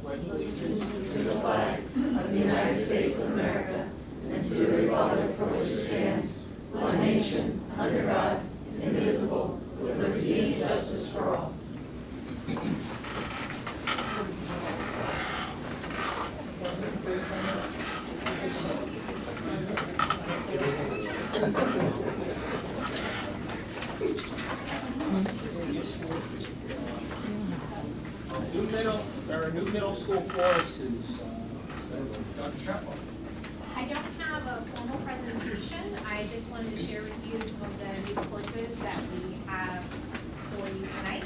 pledge allegiance to the flag of the United States of America and to the republic for which it stands, one nation, under God, indivisible, with liberty and justice for all. There are new middle school courses. Dr. Stratford. I don't have a formal presentation. I just wanted to share with you some of the new courses that we have for you tonight.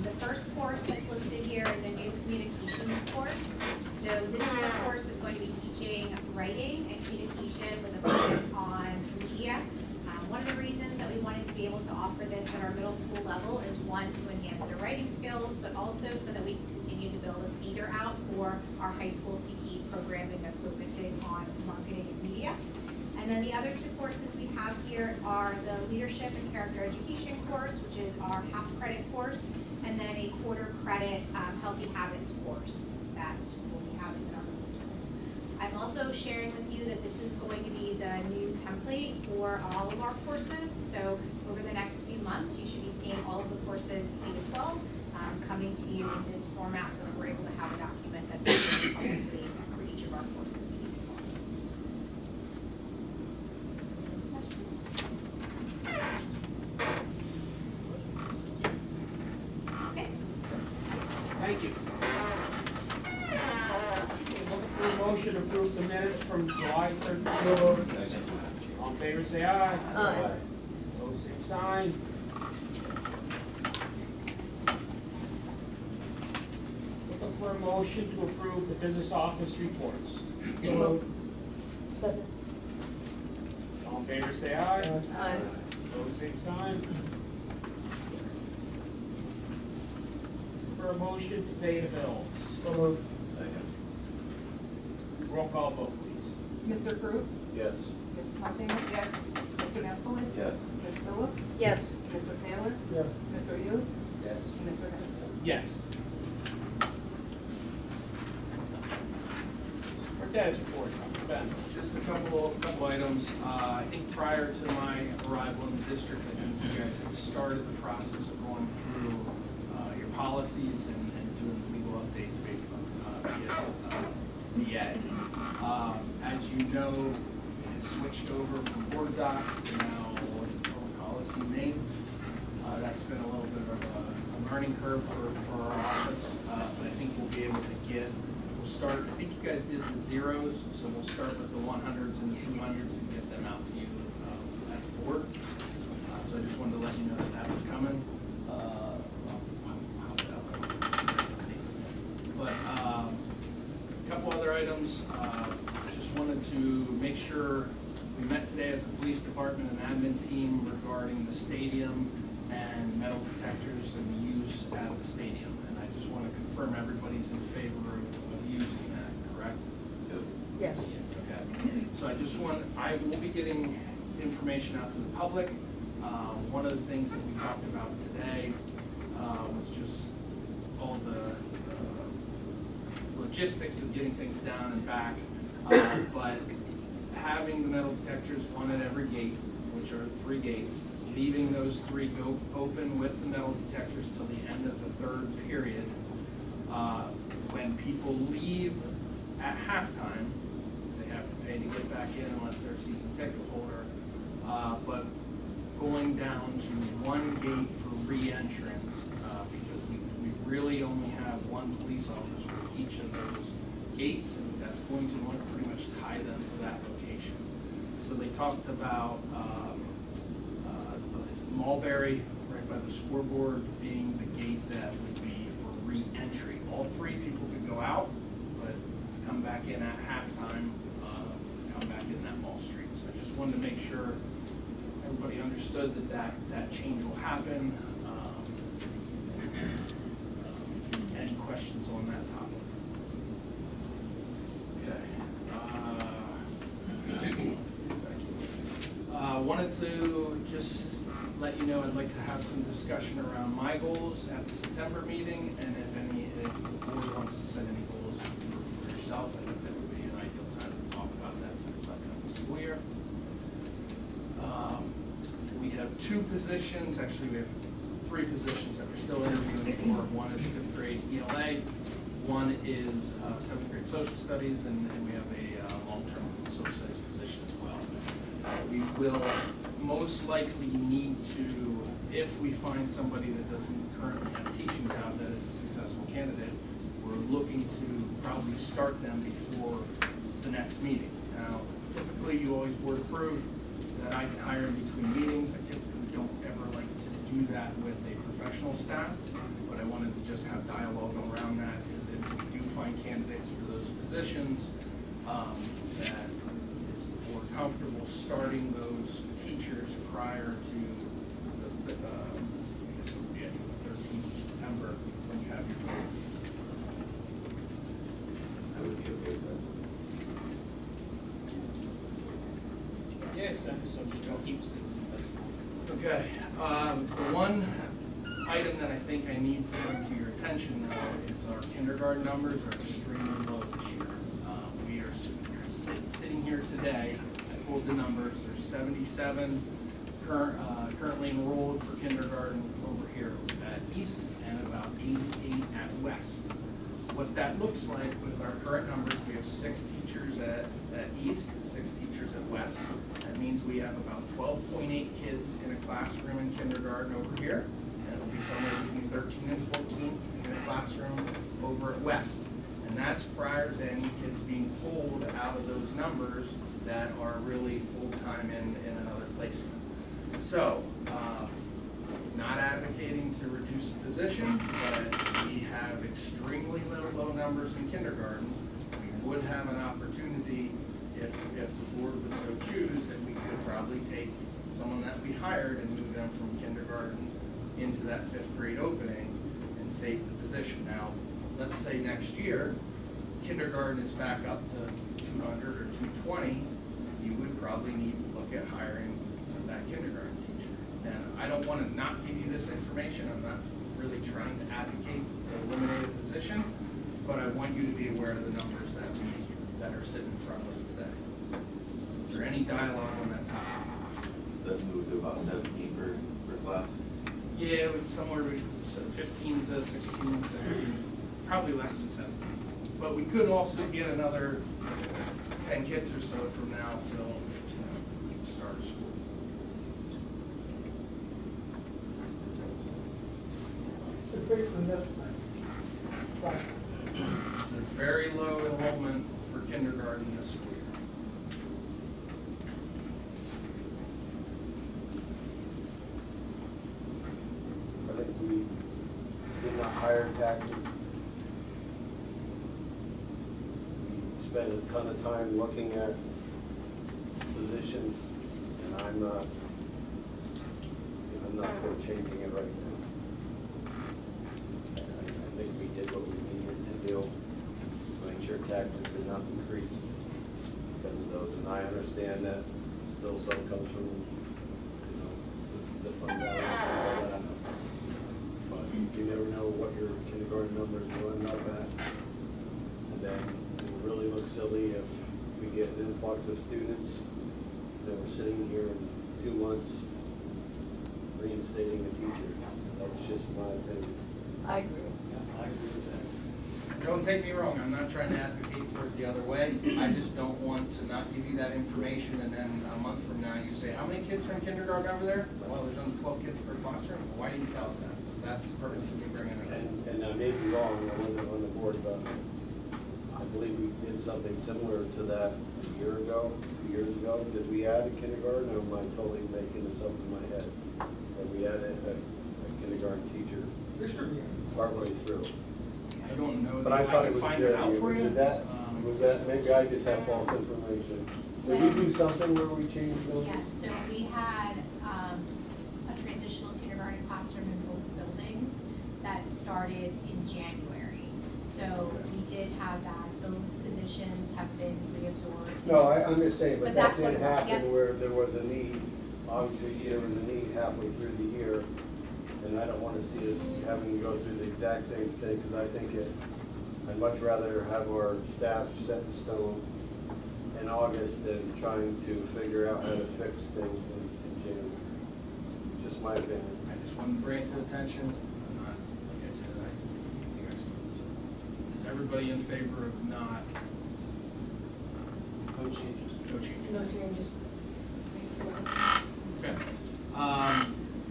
The first course that's listed here is a new communications course. So this is a course that's going to be teaching writing and communication with a focus on media. One of the reasons that we wanted to be able to offer this at our middle school level is one, to enhance their writing skills, but also so that we can continue to build a feeder out for our high school CTE programming that's focusing on marketing and media. And then the other two courses we have here are the Leadership and Character Education course, which is our half credit course, and then a quarter credit Healthy Habits course that we'll be having in our middle school. I'm also sharing with you that this is going to be the new template for all of our courses. So over the next few months, you should be seeing all of the courses K to 12 coming to you in this format, so that we're able to have a document that's publicly for each of our courses. Okay. Thank you. Looking for a motion to approve the minutes from July 13th. All in favor, say aye. Aye. Opposed, same sign. Looking for a motion to approve the business office reports. Second. All in favor, say aye. Aye. Opposed, same sign. For a motion to pay the bills. Roll call vote, please. Mr. Crew? Yes. Mrs. Hunsinger? Yes. Mr. Nespoli? Yes. Ms. Phillips? Yes. Mr. Taylor? Yes. Mr. Hughes? Yes. And Mr. Hess? Yes. Cortez report, Dr. Ben. Just a couple items. I think prior to my arrival in the district, I think you guys had started the process of going through your policies and doing legal updates based on BA. As you know, it's switched over from board docs to now what the public policy name. That's been a little bit of a learning curve for our office, but I think we'll be able to we'll start, I think you guys did the zeros, so we'll start with the 100s and the 200s and get them out to you as a board. So I just wanted to let you know that was coming. But a couple other items. Just wanted to make sure we met today as a police department and admin team regarding the stadium and metal detectors and the use at the stadium. And I just want to confirm everybody's in favor of using that, correct? Yes. Okay. So I will be getting information out to the public. One of the things that we talked about today was just all the logistics of getting things down and back, but having the metal detectors, one at every gate, which are 3 gates, leaving those 3 go open with the metal detectors till the end of the 3rd period. When people leave at halftime, they have to pay to get back in unless they're a season ticket holder, but going down to 1 gate for re-entrance, because we really only have 1 police officer for each of those gates, and that's going to want to pretty much tie them to that location. So they talked about Mulberry, right by the scoreboard, being the gate that would be for re-entry. All 3 people could go out, but come back in at halftime, come back in that Mall Street. So I just wanted to make sure everybody understood that change will happen. Any questions on that topic? Okay. Wanted to just let you know I'd like to have some discussion around my goals at the September meeting, and if the board wants to set any goals for yourself, I think that would be an ideal time to talk about that for this upcoming school year. We have two positions, actually we have three positions that we're still interviewing for. One is 5th grade ELA, one is 7th grade social studies, and we have a long-term social studies position as well. We will most likely need to, if we find somebody that doesn't currently have a teaching job that is a successful candidate, we're looking to probably start them before the next meeting. Now, typically you always board approve that I can hire in between meetings. I typically don't ever like to do that with a professional staff, but I wanted to just have dialogue around that, is if we do find candidates for those positions, that is the board comfortable starting those teachers prior to the I guess it would be the 13th of September when you have your meeting. I would be okay with that. Yes, so you keep Okay, the one item that I think I need to bring to your attention now is our kindergarten numbers are extremely low this year. We are sitting here today, I pulled the numbers, there's 77 currently enrolled for kindergarten over here at East and about 88 at West. What that looks like with our current numbers, we have 6 teachers at East and 6 teachers at West. That means we have about 12.8 kids in a classroom in kindergarten over here, and it'll be somewhere between 13 and 14 in a classroom over at West. And that's prior to any kids being pulled out of those numbers that are really full-time in another placement. So, not advocating to reduce a position, but we have extremely low numbers in kindergarten. We would have an opportunity, if the board would so choose, that we could probably take someone that we hired and move them from kindergarten into that 5th grade opening and save the position. Now, let's say next year, kindergarten is back up to 200 or 220, you would probably need to look at hiring that kindergarten teacher. And I don't want to not give you this information. I'm not really trying to advocate to eliminate a position, but I want you to be aware of the numbers that are sitting in front of us today. So is there any dialogue on that topic? Let's move to about 17 per class. Yeah, somewhere between 15 to 16, 17, probably less than 17. But we could also get another 10 kids or so from now till the start of school. It's basically this class. It's a very low enrollment for kindergarten this school year. I think we did not hire taxes. We spent a ton of time looking at positions, and I'm not for changing it right now. I think we did what we needed to do to make sure taxes did not increase because of those. And I understand that still some comes from, the fund balance and all that. But you never know what your kindergarten numbers will end up at. And then it will really look silly if we get an influx of students that we're sitting here in 2 months reinstating a teacher. That's just my opinion. I agree. I agree with that. Don't take me wrong, I'm not trying to advocate for it the other way. I just don't want to not give you that information and then a month from now you say, how many kids are in kindergarten over there? Well, there's only 12 kids per classroom. Why didn't you tell us that? So that's the purpose of me bringing it up. And I may be wrong, I wasn't on the board, but I believe we did something similar to that a year ago, 2 years ago. Did we add a kindergarten, or am I totally making this up in my head? That we added a kindergarten teacher partway through. I don't know But that I thought I it can was find good. it out for you. Was that, maybe I just have false information. Did we do something where we changed those? Yes, so we had, transitional kindergarten classroom in both buildings that started in January. So we did have that. Those positions have been reabsorbed. No, I'm just saying, But but that that's what did it was, happen yeah. where there was a need, obviously there was a need halfway through the year. And I don't want to see us having to go through the exact same thing, because I think I'd much rather have our staff set in stone in August than trying to figure out how to fix things in June. Just my opinion. I just wanted to bring it to attention. I'm not, like I said, I think I spoke. So, is everybody in favor of not? No changes. No changes. No changes. Okay.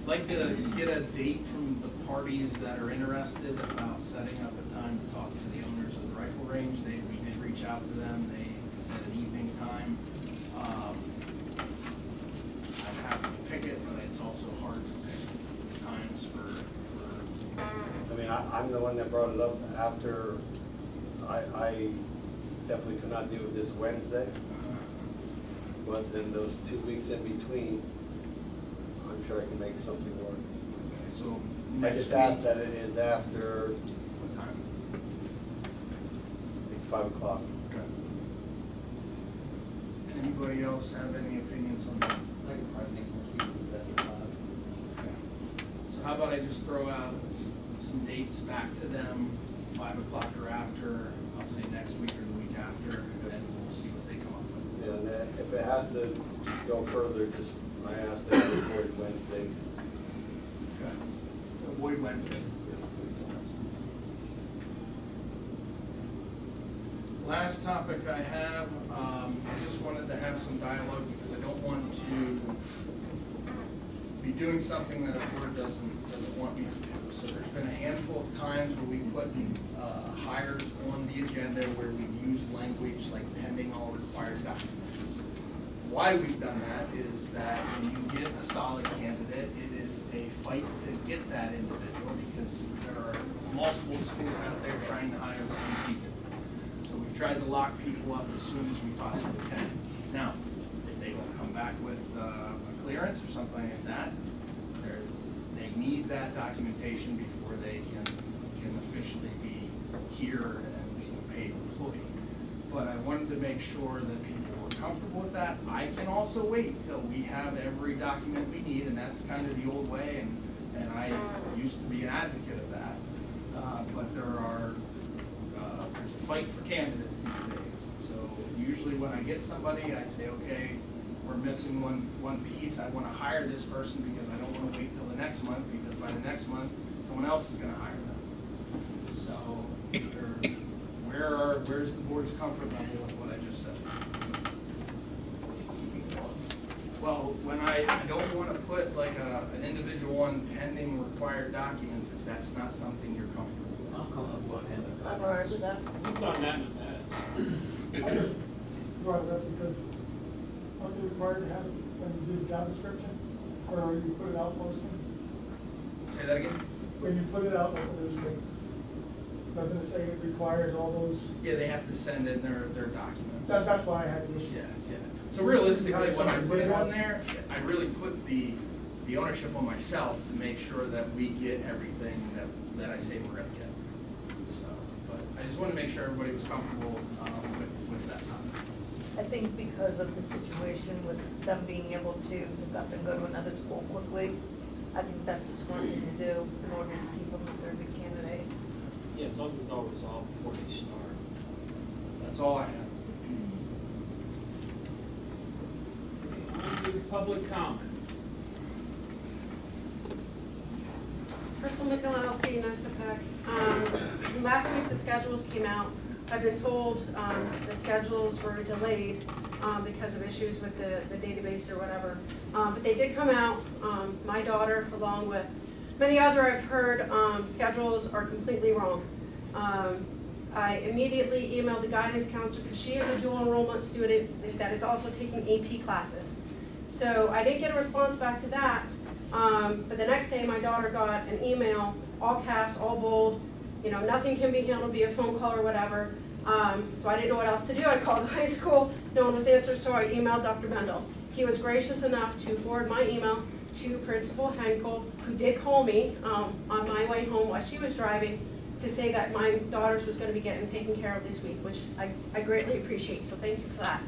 Like to get a date from the parties that are interested about setting up a time to talk to the owners of the rifle range. We did reach out to them. They said an evening time. I'm happy to pick it, but it's also hard to pick times for I mean, I'm the one that brought it up after I definitely could not do it this Wednesday. But then those 2 weeks in between, I'm sure I can make something work. okay, so I next just week, asked that it is after what time? like 5 o'clock. Okay. Anybody else have any opinions on that? I can probably make most people do that. Okay. So how about I just throw out some dates back to them, 5 o'clock or after, I'll say next week or the week after, and then we'll see what they come up with. And if it has to go further, just, I asked them to avoid Wednesdays. Okay. Avoid Wednesdays. Yes, please. Last topic I have, I just wanted to have some dialogue because I don't want to be doing something that a board doesn't want me to do. So there's been a handful of times where we put hires on the agenda where we've used language like pending all required documents. Why we've done that is that when you get a solid candidate, it is a fight to get that individual because there are multiple schools out there trying to hire the same people. So we've tried to lock people up as soon as we possibly can. Now, if they don't come back with a clearance or something like that, they need that documentation before they can officially be here and being a paid employee. But I wanted to make sure that people were comfortable with that. I can also wait till we have every document we need, and that's kind of the old way, and I used to be an advocate of that. But there's a fight for candidates these days. So usually when I get somebody, I say, okay, we're missing one piece. I want to hire this person because I don't want to wait till the next month, because by the next month, someone else is going to hire them. So where's the board's comfort level with what I just said? Well, when I don't want to put like an individual on pending required documents if that's not something you're comfortable with. I'm comfortable with him. I'm all right with that. You've done that in the past. I just brought it up because aren't you required to have it when you do the job description? Or you put it out posting? Say that again? When you put it out, like, doesn't it say it requires all those? Yeah, they have to send in their documents. That's why I had the issue. Yeah. So realistically, when I put it on there, I really put the ownership on myself to make sure that we get everything that I say we're gonna get. So, but I just want to make sure everybody was comfortable with that topic. I think because of the situation with them being able to pick up and go to another school quickly, I think that's the smart thing to do in order to keep them if they're a good candidate. Yeah, as long as it's all resolved before they start. That's all I have. On to public comment. Crystal Michalowski, Nestapek. Last week, the schedules came out. I've been told the schedules were delayed because of issues with the database or whatever. But they did come out. My daughter, along with many other I've heard, schedules are completely wrong. I immediately emailed the guidance counselor because she is a dual enrollment student that is also taking AP classes. So I didn't get a response back to that. But the next day, my daughter got an email, all caps, all bold, nothing can be handled via phone call or whatever. So I didn't know what else to do. I called the high school, no one was answering, so I emailed Dr. Bendel. He was gracious enough to forward my email to Principal Henkel, who did call me on my way home while she was driving to say that my daughter's was going to be getting taken care of this week, which I greatly appreciate, so thank you for that.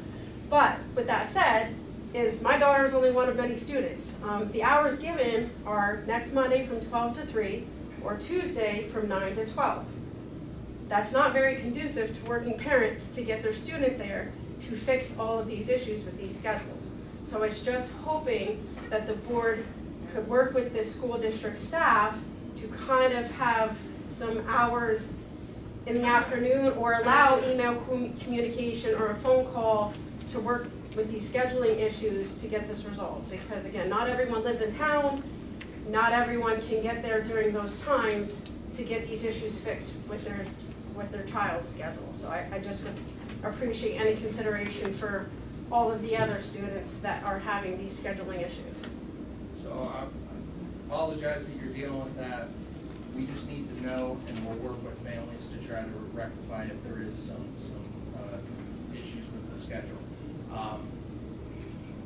But with that said, is my daughter is only one of many students. The hours given are next Monday from 12 to 3 or Tuesday from 9 to 12. That's not very conducive to working parents to get their student there to fix all of these issues with these schedules. So it's just hoping that the board could work with the school district staff to kind of have some hours in the afternoon or allow email communication or a phone call to work with these scheduling issues to get this resolved. Because again, not everyone lives in town, not everyone can get there during those times to get these issues fixed with their child's schedule. So I just would appreciate any consideration for all of the other students that are having these scheduling issues. So I apologize that you're dealing with that. We just need to know, and we'll work with families to try to rectify if there is some issues with the schedule.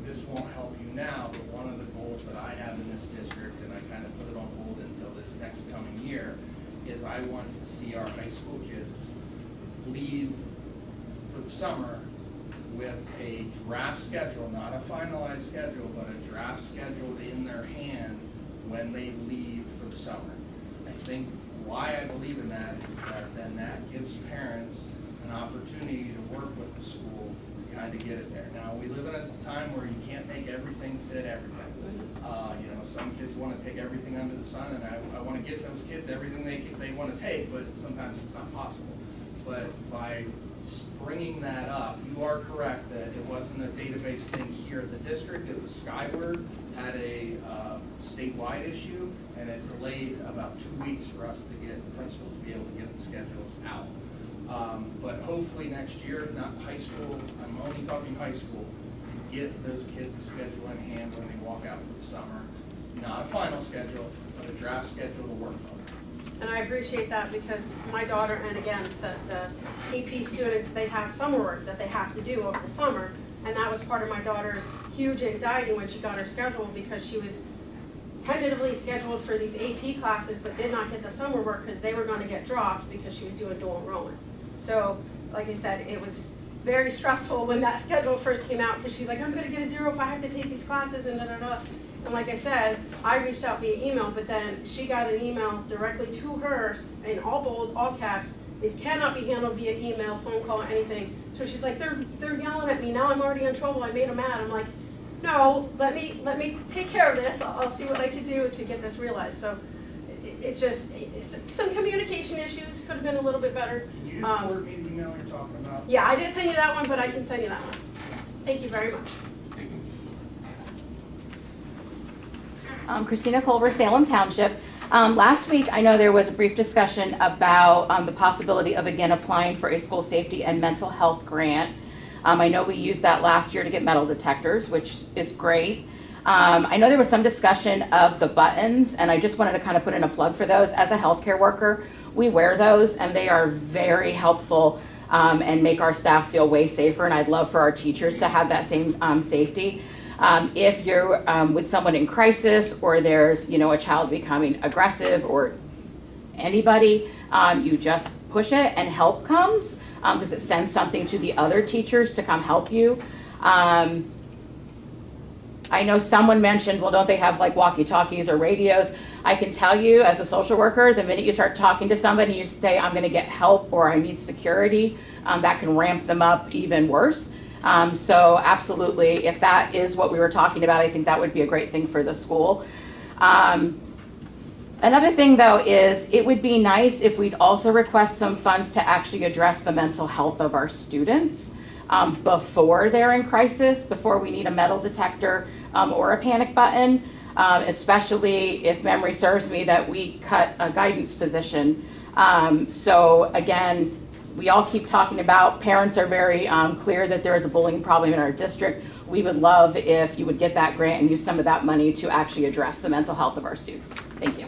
This won't help you now, but one of the goals that I have in this district, and I kind of put it on hold until this next coming year, is I want to see our high school kids leave for the summer with a draft schedule, not a finalized schedule, but a draft schedule in their hand when they leave for the summer. I think why I believe in that is that then that gives parents an opportunity to work with the school to kind of get it there. Now, we live in a time where you can't make everything fit everything. You know, some kids want to take everything under the sun, and I want to get those kids everything they want to take, but sometimes it's not possible. But by bringing that up, you are correct that it wasn't a database thing here at the district. It was Skyward had a statewide issue, and it delayed about 2 weeks for us to get the principals to be able to get the schedules out. But hopefully next year, not high school, I'm only talking high school, to get those kids a schedule in hand when they walk out for the summer. Not a final schedule, but a draft schedule to work from. And I appreciate that because my daughter, and again, the AP students, they have summer work that they have to do over the summer. And that was part of my daughter's huge anxiety when she got her schedule, because she was tentatively scheduled for these AP classes but did not get the summer work because they were going to get dropped because she was doing dual enrollment. So, like I said, it was very stressful when that schedule first came out because she's like, I'm going to get a 0 if I have to take these classes and da-da-da. And like I said, I reached out via email, but then she got an email directly to her in all bold, all caps. This cannot be handled via email, phone call, anything. So she's like, they're yelling at me. Now I'm already in trouble. I made them mad. I'm like, no, let me take care of this. I'll see what I can do to get this realized. So it's just some communication issues could have been a little bit better. Can you just forward me the email you're talking about? Yeah, I didn't send you that one, but I can send you that one. Yes. Thank you very much. Christina Culver, Salem Township. Last week, I know there was a brief discussion about the possibility of again applying for a school safety and mental health grant. I know we used that last year to get metal detectors, which is great. I know there was some discussion of the buttons, and I just wanted to kind of put in a plug for those. As a healthcare worker, we wear those, and they are very helpful and make our staff feel way safer, and I'd love for our teachers to have that same safety. If you're with someone in crisis, or there's a child becoming aggressive, or anybody, you just push it and help comes, because it sends something to the other teachers to come help you. I know someone mentioned, well, don't they have like walkie-talkies or radios? I can tell you as a social worker, the minute you start talking to somebody, you say, I'm going to get help or I need security, that can ramp them up even worse. So absolutely, if that is what we were talking about, I think that would be a great thing for the school. Another thing though is it would be nice if we'd also request some funds to actually address the mental health of our students before they're in crisis, before we need a metal detector or a panic button, especially if memory serves me that we cut a guidance position. So again, we all keep talking about, parents are very clear that there is a bullying problem in our district. We would love if you would get that grant and use some of that money to actually address the mental health of our students. Thank you.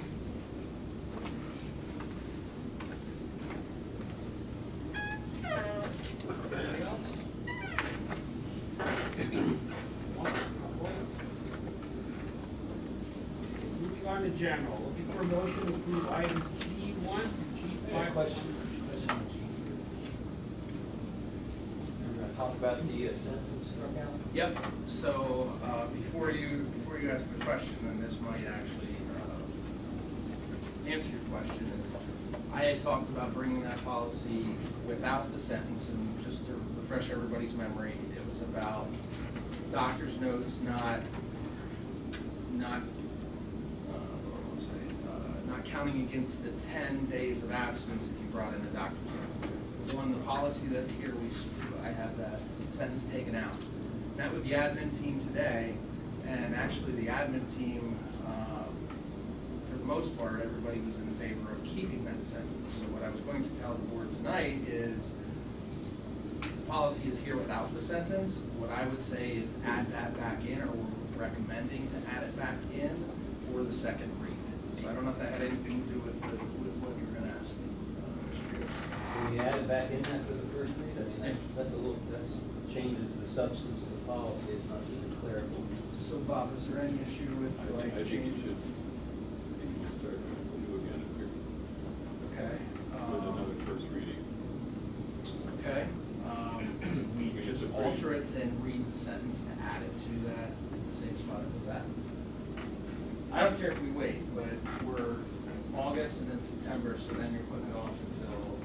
Looking for a motion to approve items G1 through G5. Question on G. We're gonna talk about the census struck out? Yep, so, before you ask the question, and this might actually, answer your question, is I had talked about bringing that policy without the sentence, and just to refresh everybody's memory, it was about doctor's notes not, what do I say, not counting against the 10 days of absence if you brought in a doctor's note. On the policy that's here, I have that sentence taken out. Met with the admin team today, and actually the admin team, for the most part, everybody was in favor of keeping that sentence. So what I was going to tell the board tonight is, the policy is here without the sentence. What I would say is add that back in, or we're recommending to add it back in for the second read. So I don't know if that had anything to do with what you were gonna ask me, Mr. Pierce. Can we add it back in after the first read? I mean, that's a little, that's changes the substance of the policy, it's not just a clerical. So Bob, is there any issue with like I think change? you should start new again here Okay. with another first reading. Okay. We just alter it and read the sentence to add it to that, the same spot with that. I don't care if we wait, but we're August and then September, so then you're putting it off until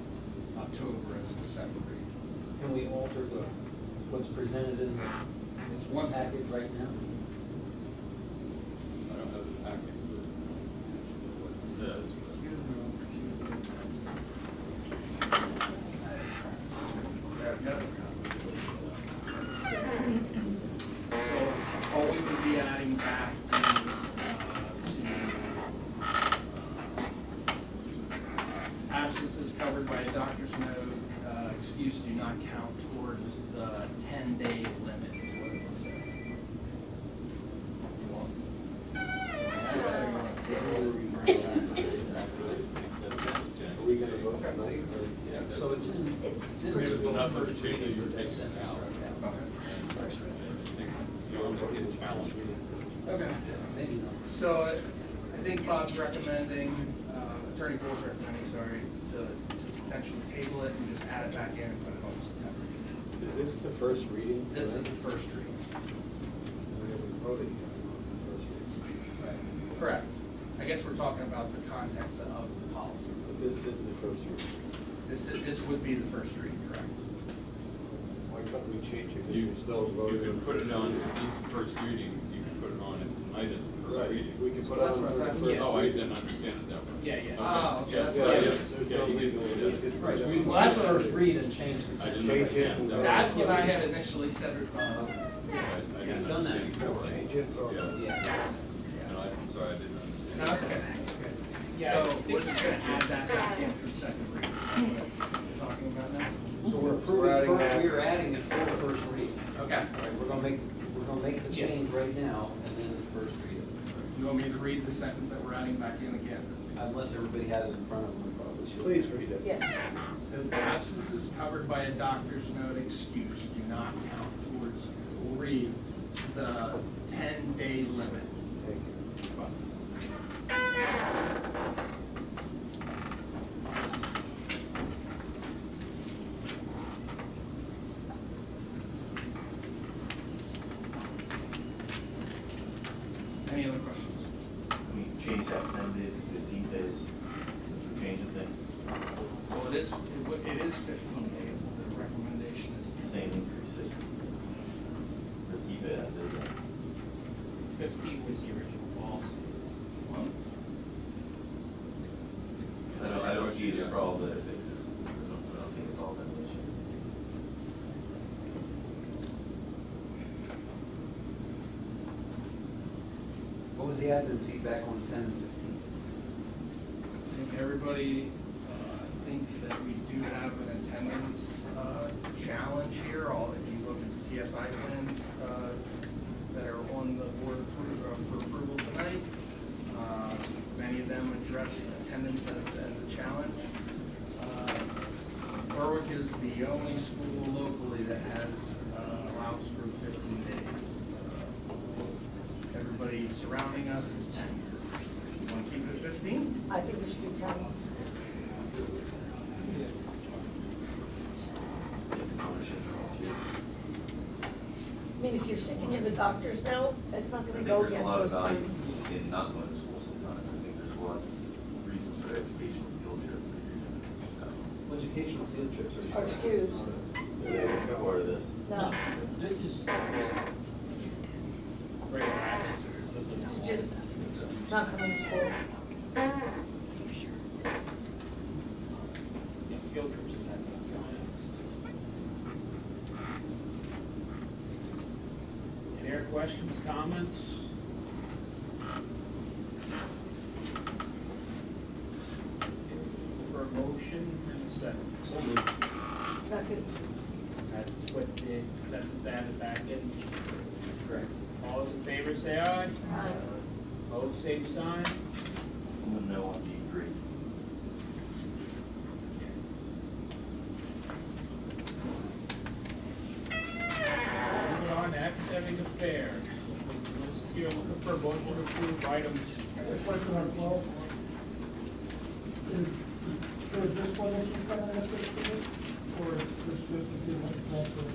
October as the second read. Can we alter what's presented in It's the one packet sentence. right now? I don't have the package, but what it says. So all we would be adding back is absences covered by a doctor's note, excuse do not count towards the 10-day limit is what it will say. You want? Are we gonna vote tonight? So it's in. There's enough of a change that you're taking it out. Okay. You don't have to get challenged. Okay. Maybe not. So I think Bob's recommending, Attorney Bull's recommending, sorry, to potentially table it and just add it back in and put it on September. Is this the first reading? This is the first reading. We haven't voted yet on the first reading. Correct. I guess we're talking about the context of the policy. But this is the first reading. This would be the first reading, correct? Why can't we change it? 'Cause You we're still voting. can put it on, if it's the first reading, you can put it on it tonight as the first Right, reading. we can put That's on what for the I'm first saying. Oh, I reading. didn't understand it that way. Yeah, yeah. Oh, okay, that's Yeah, what I there's was- no legal. First read. Well, that's what I was- First read and change the I sentence. didn't Change it. understand that. That's what I had initially said. I didn't Done that understand before. Change it, or? Yeah. Yeah. No, I'm sorry, I didn't understand. No, it's okay. It's okay. Yeah, So I think we're just gonna add that back in for the second reading. Is that what we're talking about now? So we're We're approving, adding that. we're adding it for the first read. Okay. All right, we're gonna make the change right now and then the first read. You want me to read the sentence that we're adding back in again? Unless everybody has it in front of them, we probably should. Please read it. Yes. It says absences covered by a doctor's note excuse do not count towards, we'll read, the 10-day limit. Thank you. Any other questions? We changed that 10 days to 15 days since we're changing things. Well, it is 15 days. The recommendation is the Same increase. Or keep it as is. 15 was the original policy. I don't see the problem that it fixes. I don't think it's all that issue. What was the admin feedback on 10 and 15? I think everybody thinks that we do have an attendance challenge here. If you look at the TSI plans that are on the board for approval tonight, many of them address attendance as a challenge. Berwick is the only school locally that allows for 15 days. Everybody surrounding us is 10. You want to keep it 15? I think it should be 10. I mean, if you're sick and you have a doctor's note, that's not I gonna think go there's a against lot of those value times. in not going to school sometimes. I think there's lots of reasons for educational field trips that you're gonna miss out on. Educational field trips Or excused. So they don't go part of this. No, This is great practice. this is just not coming to school. Yeah, field trips is that. Any other questions, comments? For a motion and a second. So moved. Second. That's what the sentence added back in. Correct. All those in favor say aye. Aye. Opposed, same sign. I'm gonna no on D3. Moving on to academic affairs. This here, looking for a motion to approve items. I have a question on 12. Is there a discipline issue coming up this year? Or is this just a kid like transfer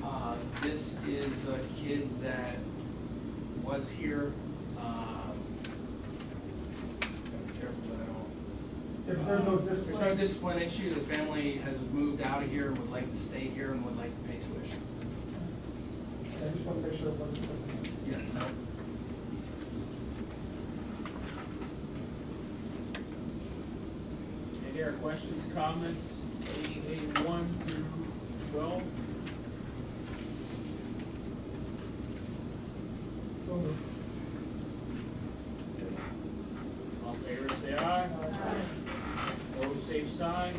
about this? This is a kid that was here. Careful that I don't. If there's no There's no discipline, discipline issue. The family has moved out of here and would like to stay here and would like to pay tuition. I just want to make sure it wasn't something. Yeah, no. Any other questions, comments, A1 through 12? So moved. All in favor, say aye. Opposed, same sign.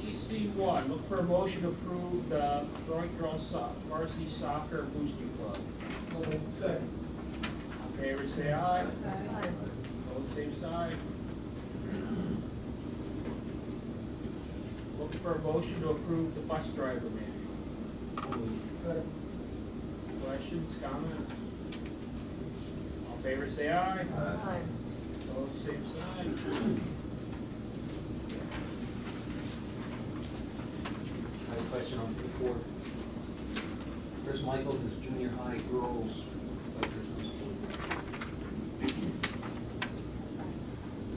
EC1, look for a motion to approve the Berwick Girls Varsity Soccer Booster Club. So moved. Second. All in favor, say aye. Opposed, same sign. Looking for a motion to approve the bus driver manual. Second. Questions, comments? All in favor, say aye. Aye. Opposed, same sign. I have a question on before. Chris Michaels is junior high girls. But there's no school.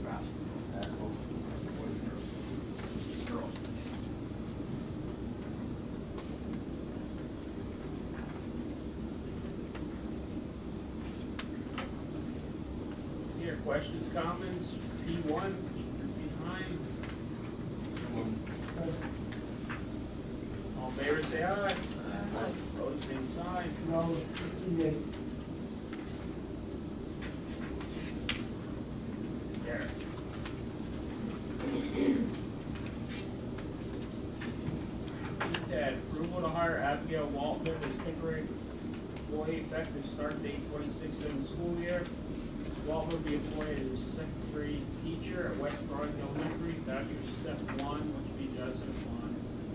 Basketball. Girls. Here, questions, comments? P1, behind. Second. All in favor, say aye. Opposed, same sign. Now, 58. There. Ted, approval to hire Abigail Waltman as temporary employee effective start date 26th of the school year. Waltman will be employed as a second grade teacher at West Berwick Elementary, bachelor's step 1, which will be adjusted upon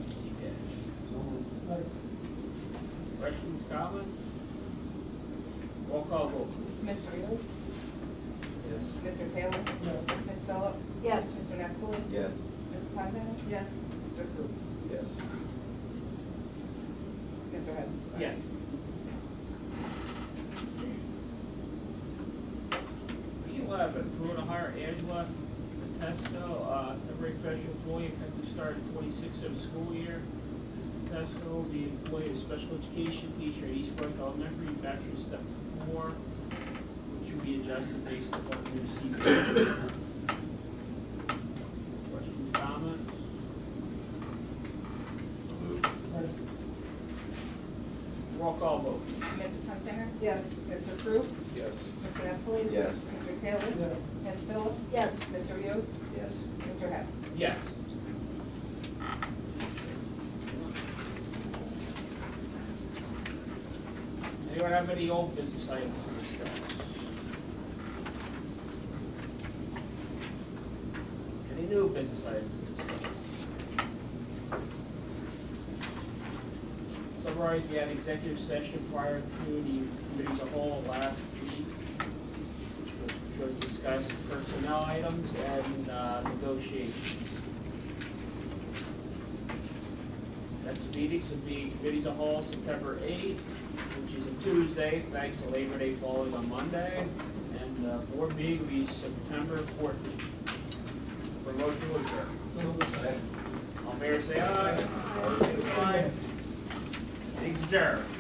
CPA. Second. Questions, comments? Roll call vote. Mr. Rios? Yes. Mr. Taylor? Yes. Ms. Phillips? Yes. Mr. Nestle? Yes. Mrs. Hyzen? Yes. Mr. Coop? Yes. Mr. Hess? sorry. Yes. P11, approval to hire Angela Tesco, temporary professional employee, effective start at 26th of the school year. Ms. Tesco will be employed as special education teacher at East Berwick Elementary, bachelor's step 4, which will be adjusted based upon new CPA. Questions, comments? Moved. Second. Roll call vote. Mrs. Hunsinger? Yes. Mr. Coop? Yes. Mr. Nestle? Yes. Mr. Taylor? Yes. Ms. Phillips? Yes. Mr. Rios? Yes. Mr. Hess? Yes. Anyone have any old business items to discuss? Any new business items to discuss? summarize, we had executive session prior to the committees of whole last week, which was discussed personnel items and negotiations. Next meetings will be committees of whole September 8th, which is a Tuesday, thanks to Labor Day falling on Monday, and board meeting will be September 14th. For motion to adjourn. All in favor say aye. Opposed, say aye. Meeting's adjourned.